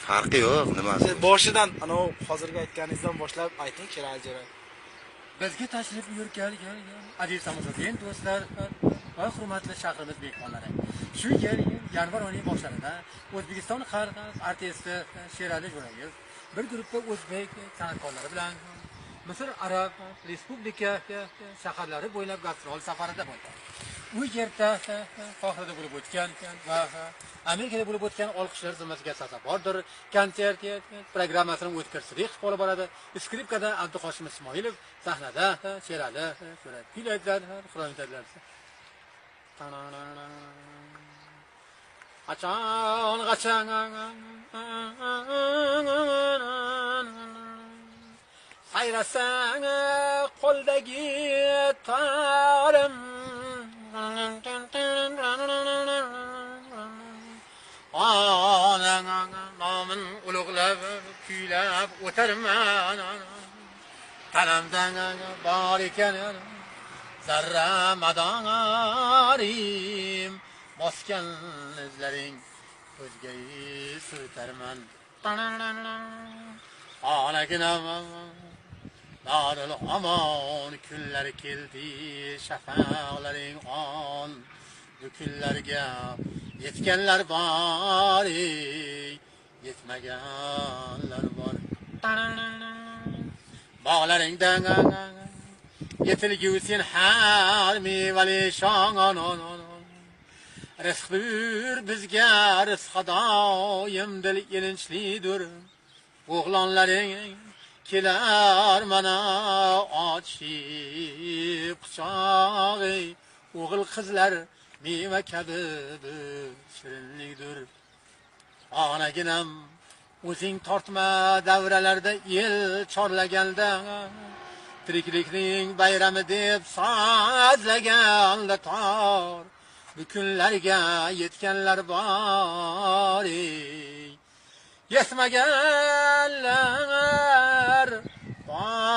Farqi yo'q, nimasi? Siz boshidan ana hozirgi aytganingizdan boshlab ayting, Sherali. Bizga tashrif buyurgan aziz tomoshabin do'stlar va hurmatli shahrimiz mehmonlari. Shu yil yanvar oyining boshlarida O'zbekiston xalq artisti Sherali Jo'rayev bir guruhda o'zbek san'atkorlari bilan Misr Arab Respublika shaharlari bo'ylab gastrol safarida bo'ldi. U yerda Qohirada bo'lib o'tgan va Amerikada bo'lib o'tgan olqishlar zimmasiga sazabordir. Konsert programmasini o'tkazishlik olib boradi. Skripkada Abduhoshim Ismoilov, sahnada Sherali Jo'rayev xronikalar. Qachon sayrasang qo'ldagi tarim nomin ulug'lab kuylab o'tarman tanamdan bor ekan zarra madorim bosgan izlaring ko'zga surtarman onaginam darul omon kunlar keldi shafaqlaring on bu kunlarga yetganlar bor yetmaganlar bor bog'laringdan yetilgusin har mevali shongon rizq buyur bizga rizq doim dil ilinchlidir o'g'lonlaring kelar mana ochib quchog'i o'g'il qizlar meva kabi shirinlikdir onaginam o'zing tortma davralarda el chorlaganda tiriklikning bayrami deb sozlaganda tor bu kunlarga yetganlar bor yetmaganlar bor